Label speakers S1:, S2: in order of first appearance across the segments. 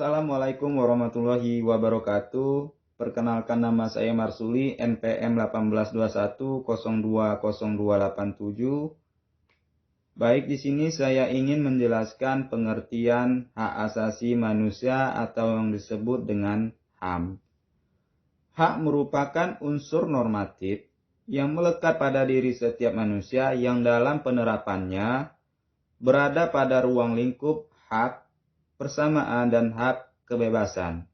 S1: Assalamualaikum warahmatullahi wabarakatuh. Perkenalkan, nama saya Marsuli, NPM 1821020287. Baik, di sini saya ingin menjelaskan pengertian hak asasi manusia atau yang disebut dengan HAM. Hak merupakan unsur normatif yang melekat pada diri setiap manusia yang dalam penerapannya berada pada ruang lingkup hak, persamaan, dan hak kebebasan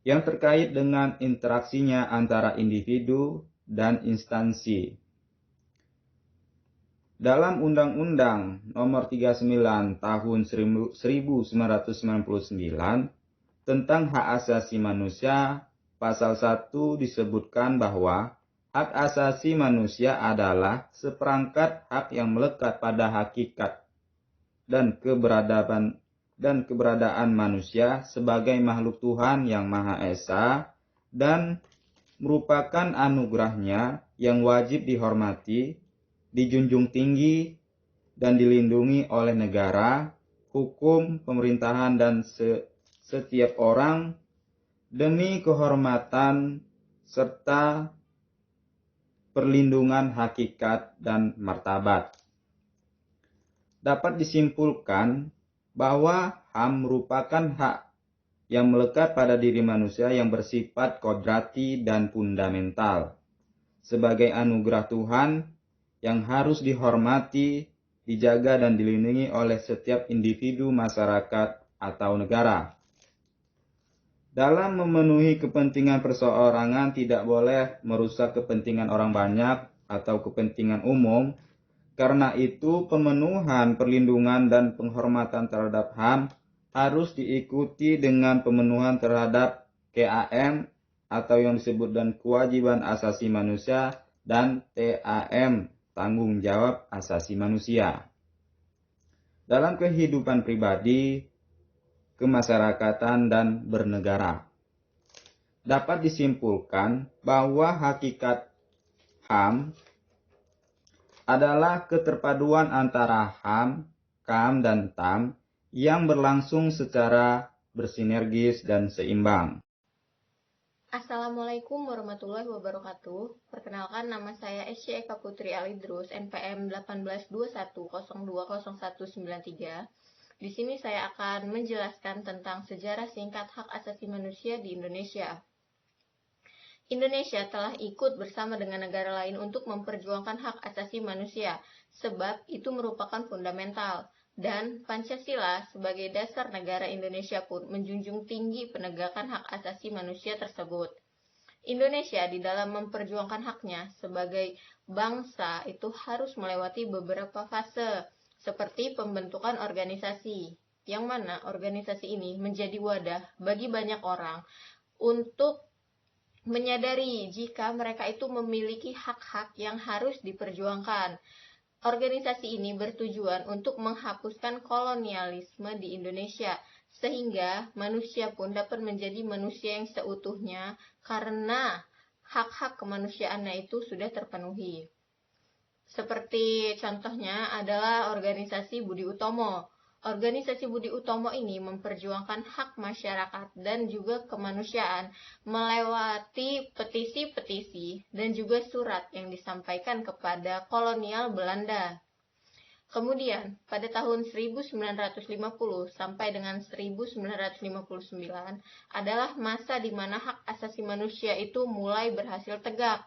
S1: yang terkait dengan interaksinya antara individu dan instansi. Dalam Undang-Undang Nomor 39 Tahun 1999 tentang hak asasi manusia, pasal 1 disebutkan bahwa hak asasi manusia adalah seperangkat hak yang melekat pada hakikat dan keberadaan manusia sebagai makhluk Tuhan yang Maha Esa dan merupakan anugerahnya yang wajib dihormati, dijunjung tinggi, dan dilindungi oleh negara, hukum, pemerintahan, dan setiap orang demi kehormatan serta perlindungan hakikat dan martabat. Dapat disimpulkan bahwa HAM merupakan hak yang melekat pada diri manusia yang bersifat kodrati dan fundamental sebagai anugerah Tuhan yang harus dihormati, dijaga, dan dilindungi oleh setiap individu, masyarakat, atau negara. Dalam memenuhi kepentingan perseorangan tidak boleh merusak kepentingan orang banyak atau kepentingan umum. Karena itu, pemenuhan, perlindungan, dan penghormatan terhadap HAM harus diikuti dengan pemenuhan terhadap KAM atau yang disebut dengan kewajiban asasi manusia dan TAM, tanggung jawab asasi manusia. Dalam kehidupan pribadi, kemasyarakatan, dan bernegara. Dapat disimpulkan bahwa hakikat HAM adalah keterpaduan antara HAM, KAM, dan TAM yang berlangsung secara bersinergis dan seimbang.
S2: Assalamualaikum warahmatullahi wabarakatuh. Perkenalkan, nama saya Esy Eka Putri Alidrus, NPM 1821020193. Di sini saya akan menjelaskan tentang sejarah singkat hak asasi manusia di Indonesia. Indonesia telah ikut bersama dengan negara lain untuk memperjuangkan hak asasi manusia, sebab itu merupakan fundamental. Dan Pancasila sebagai dasar negara Indonesia pun menjunjung tinggi penegakan hak asasi manusia tersebut. Indonesia di dalam memperjuangkan haknya sebagai bangsa itu harus melewati beberapa fase, seperti pembentukan organisasi, yang mana organisasi ini menjadi wadah bagi banyak orang untuk menyadari jika mereka itu memiliki hak-hak yang harus diperjuangkan. Organisasi ini bertujuan untuk menghapuskan kolonialisme di Indonesia, sehingga manusia pun dapat menjadi manusia yang seutuhnya karena hak-hak kemanusiaannya itu sudah terpenuhi. Seperti contohnya adalah organisasi Budi Utomo. Organisasi Budi Utomo ini memperjuangkan hak masyarakat dan juga kemanusiaan melewati petisi-petisi dan juga surat yang disampaikan kepada kolonial Belanda. Kemudian, pada tahun 1950 sampai dengan 1959 adalah masa di mana hak asasi manusia itu mulai berhasil tegak,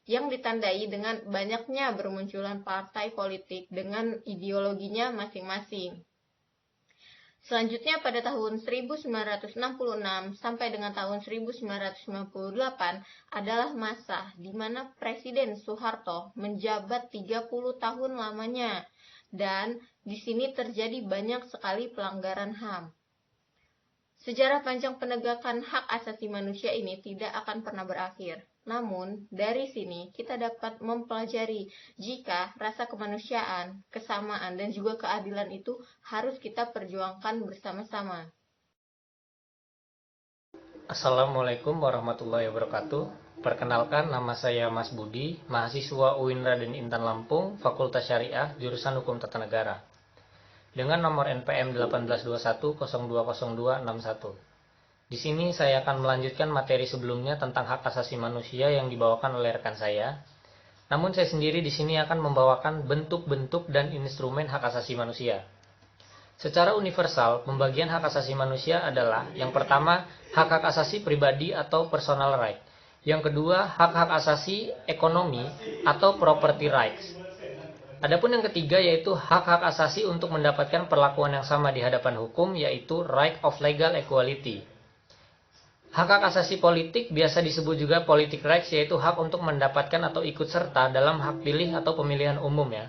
S2: yang ditandai dengan banyaknya bermunculan partai politik dengan ideologinya masing-masing. Selanjutnya pada tahun 1966 sampai dengan tahun 1998 adalah masa di mana Presiden Soeharto menjabat 30 tahun lamanya, dan di sini terjadi banyak sekali pelanggaran HAM. Sejarah panjang penegakan hak asasi manusia ini tidak akan pernah berakhir. Namun, dari sini kita dapat mempelajari jika rasa kemanusiaan, kesamaan, dan juga keadilan itu harus kita perjuangkan bersama-sama.
S3: Assalamualaikum warahmatullahi wabarakatuh. Perkenalkan, nama saya Mas Budi, mahasiswa UIN Raden Intan Lampung, Fakultas Syariah, jurusan Hukum Tata Negara. dengan nomor NPM 1821020261. Di sini saya akan melanjutkan materi sebelumnya tentang hak asasi manusia yang dibawakan oleh rekan saya. Namun saya sendiri di sini akan membawakan bentuk-bentuk dan instrumen hak asasi manusia. Secara universal, pembagian hak asasi manusia adalah yang pertama, hak-hak asasi pribadi atau personal right. Yang kedua, hak-hak asasi ekonomi atau property rights. Adapun yang ketiga yaitu hak-hak asasi untuk mendapatkan perlakuan yang sama di hadapan hukum, yaitu right of legal equality. Hak-hak asasi politik biasa disebut juga politic rights, yaitu hak untuk mendapatkan atau ikut serta dalam hak pilih atau pemilihan umum ya.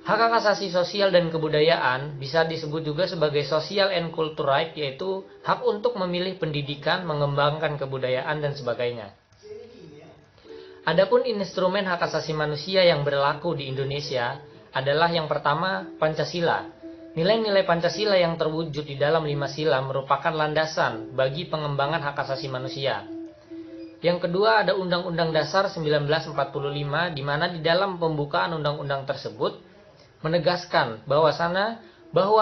S3: Hak-hak asasi sosial dan kebudayaan bisa disebut juga sebagai social and cultural right, yaitu hak untuk memilih pendidikan, mengembangkan kebudayaan dan sebagainya. Adapun instrumen hak asasi manusia yang berlaku di Indonesia adalah yang pertama Pancasila. Nilai-nilai Pancasila yang terwujud di dalam 5 sila merupakan landasan bagi pengembangan hak asasi manusia. Yang kedua ada Undang-Undang Dasar 1945, di mana di dalam pembukaan undang-undang tersebut menegaskan bahwa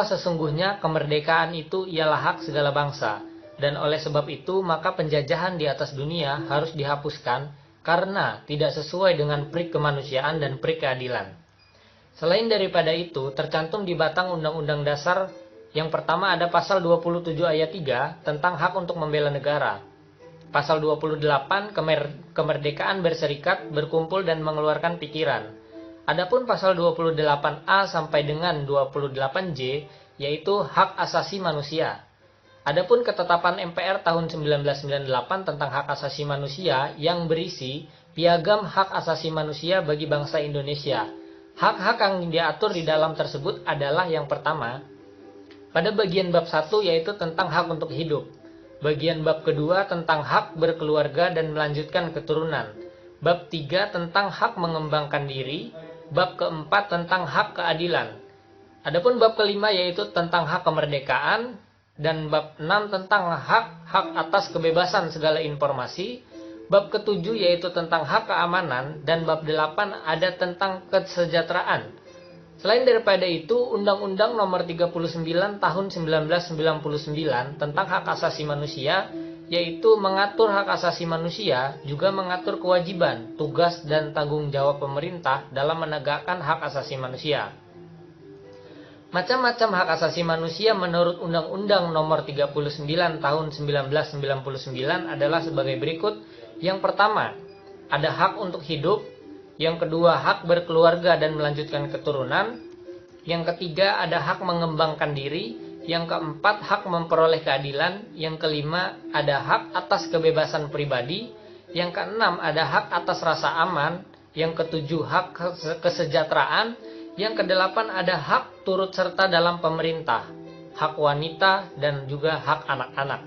S3: sesungguhnya kemerdekaan itu ialah hak segala bangsa, dan oleh sebab itu maka penjajahan di atas dunia harus dihapuskan karena tidak sesuai dengan peri kemanusiaan dan peri keadilan. Selain daripada itu, tercantum di batang Undang-Undang Dasar yang pertama ada pasal 27 ayat 3 tentang hak untuk membela negara. Pasal 28 kemerdekaan berserikat, berkumpul dan mengeluarkan pikiran. Adapun pasal 28A sampai dengan 28J yaitu hak asasi manusia. Adapun ketetapan MPR tahun 1998 tentang hak asasi manusia yang berisi Piagam Hak Asasi Manusia bagi bangsa Indonesia. Hak-hak yang diatur di dalam tersebut adalah yang pertama, pada bagian bab 1 yaitu tentang hak untuk hidup. Bagian bab kedua tentang hak berkeluarga dan melanjutkan keturunan. Bab 3 tentang hak mengembangkan diri. Bab keempat tentang hak keadilan. Adapun bab kelima yaitu tentang hak kemerdekaan. Dan bab 6 tentang hak atas kebebasan segala informasi. Bab ketujuh yaitu tentang hak keamanan, dan bab 8 ada tentang kesejahteraan. Selain daripada itu, Undang-Undang Nomor 39 Tahun 1999 tentang hak asasi manusia, yaitu mengatur hak asasi manusia, juga mengatur kewajiban, tugas, dan tanggung jawab pemerintah dalam menegakkan hak asasi manusia. Macam-macam hak asasi manusia menurut Undang-Undang Nomor 39 Tahun 1999 adalah sebagai berikut. Yang pertama, ada hak untuk hidup. Yang kedua, hak berkeluarga dan melanjutkan keturunan. Yang ketiga, ada hak mengembangkan diri. Yang keempat, hak memperoleh keadilan. Yang kelima, ada hak atas kebebasan pribadi. Yang keenam, ada hak atas rasa aman. Yang ketujuh, hak kesejahteraan. Yang kedelapan, ada hak turut serta dalam pemerintah, hak wanita, dan juga hak anak-anak.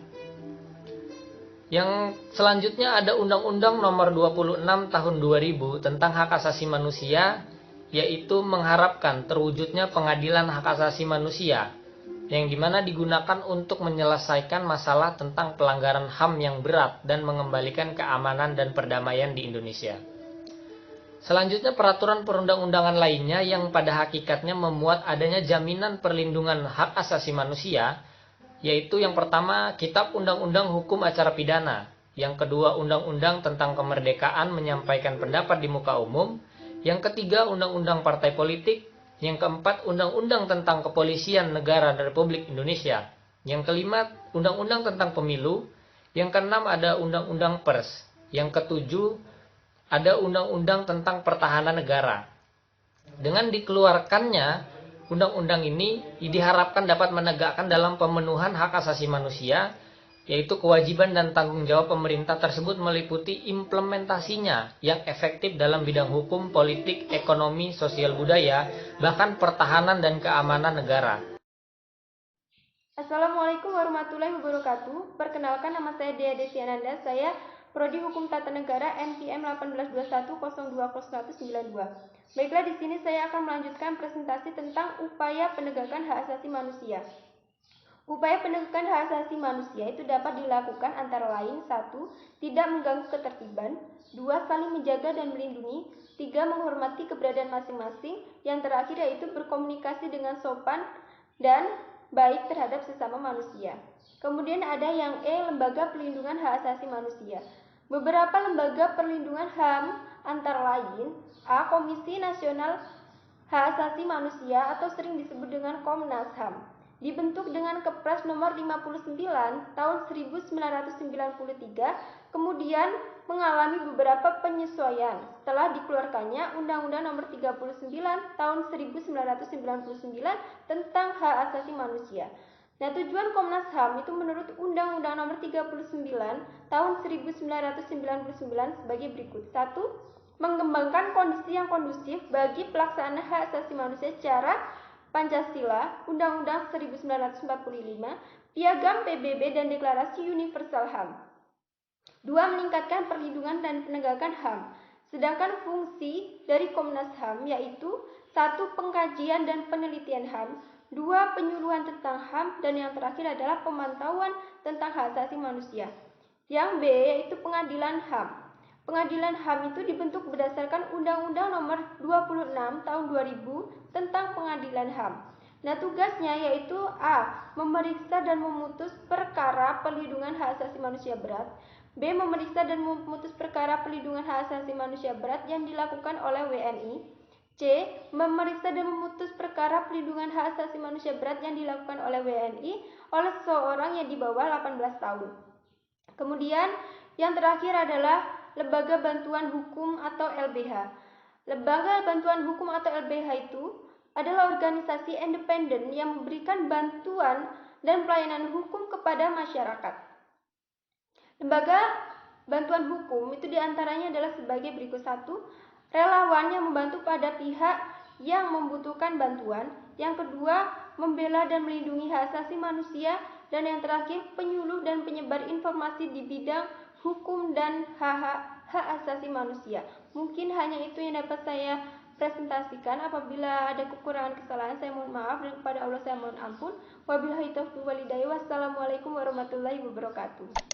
S3: Yang selanjutnya ada Undang-Undang Nomor 26 Tahun 2000 tentang hak asasi manusia, yaitu mengharapkan terwujudnya pengadilan hak asasi manusia, yang dimana digunakan untuk menyelesaikan masalah tentang pelanggaran HAM yang berat dan mengembalikan keamanan dan perdamaian di Indonesia. Selanjutnya peraturan perundang-undangan lainnya yang pada hakikatnya memuat adanya jaminan perlindungan hak asasi manusia, yaitu yang pertama Kitab Undang-Undang Hukum Acara Pidana, yang kedua Undang-Undang tentang kemerdekaan menyampaikan pendapat di muka umum, yang ketiga Undang-Undang Partai Politik, yang keempat Undang-Undang tentang Kepolisian Negara Republik Indonesia, yang kelima Undang-Undang tentang Pemilu, yang keenam ada Undang-Undang Pers, yang ketujuh ada Undang-Undang tentang Pertahanan Negara. Dengan dikeluarkannya undang-undang ini diharapkan dapat menegakkan dalam pemenuhan hak asasi manusia, yaitu kewajiban dan tanggung jawab pemerintah tersebut meliputi implementasinya yang efektif dalam bidang hukum, politik, ekonomi, sosial budaya, bahkan pertahanan dan keamanan negara.
S4: Assalamualaikum warahmatullahi wabarakatuh. Perkenalkan, nama saya Dea Desi Ananda. Saya Prodi Hukum Tata Negara NPM 1821020192. Baiklah, di sini saya akan melanjutkan presentasi tentang upaya penegakan hak asasi manusia. Upaya penegakan hak asasi manusia itu dapat dilakukan antara lain: 1. Tidak mengganggu ketertiban. 2. Saling menjaga dan melindungi. 3. Menghormati keberadaan masing-masing. Yang terakhir yaitu berkomunikasi dengan sopan dan baik terhadap sesama manusia. Kemudian ada yang E, Lembaga Perlindungan Hak Asasi Manusia. Beberapa lembaga perlindungan HAM antara lain A. Komisi Nasional Hak Asasi Manusia atau sering disebut dengan Komnas HAM. Dibentuk dengan Kepres nomor 59 tahun 1993, kemudian mengalami beberapa penyesuaian setelah dikeluarkannya Undang-Undang nomor 39 tahun 1999 tentang hak asasi manusia. Nah, tujuan Komnas HAM itu menurut Undang-Undang nomor 39 tahun 1999 sebagai berikut. 1. Mengembangkan kondisi yang kondusif bagi pelaksanaan hak asasi manusia secara Pancasila, Undang-Undang 1945, Piagam PBB dan Deklarasi Universal HAM. 2. Meningkatkan perlindungan dan penegakan HAM. Sedangkan fungsi dari Komnas HAM yaitu 1. Pengkajian dan penelitian HAM, 2. Penyuluhan tentang HAM, dan yang terakhir adalah pemantauan tentang hak asasi manusia. Yang B yaitu pengadilan HAM. Pengadilan HAM itu dibentuk berdasarkan Undang-Undang nomor 26 tahun 2000 tentang pengadilan HAM. Nah, tugasnya yaitu A. Memeriksa dan memutus perkara perlindungan hak asasi manusia berat. B. Memeriksa dan memutus perkara perlindungan hak asasi manusia berat yang dilakukan oleh WNI. C. Memeriksa dan memutus perkara perlindungan hak asasi manusia berat yang dilakukan oleh WNI oleh seseorang yang di bawah 18 tahun. Kemudian yang terakhir adalah Lembaga Bantuan Hukum atau LBH. Lembaga Bantuan Hukum atau LBH itu adalah organisasi independen yang memberikan bantuan dan pelayanan hukum kepada masyarakat. Lembaga bantuan hukum itu diantaranya adalah sebagai berikut. 1. Relawan yang membantu pada pihak yang membutuhkan bantuan. Yang kedua, membela dan melindungi hak asasi manusia. Dan yang terakhir, penyuluh dan penyebar informasi di bidang hukum dan hak asasi manusia. Mungkin hanya itu yang dapat saya presentasikan. Apabila ada kekurangan kesalahan saya mohon maaf, dan kepada Allah saya mohon ampun. Wabillahi taufiq wal hidayah. Wassalamualaikum warahmatullahi wabarakatuh.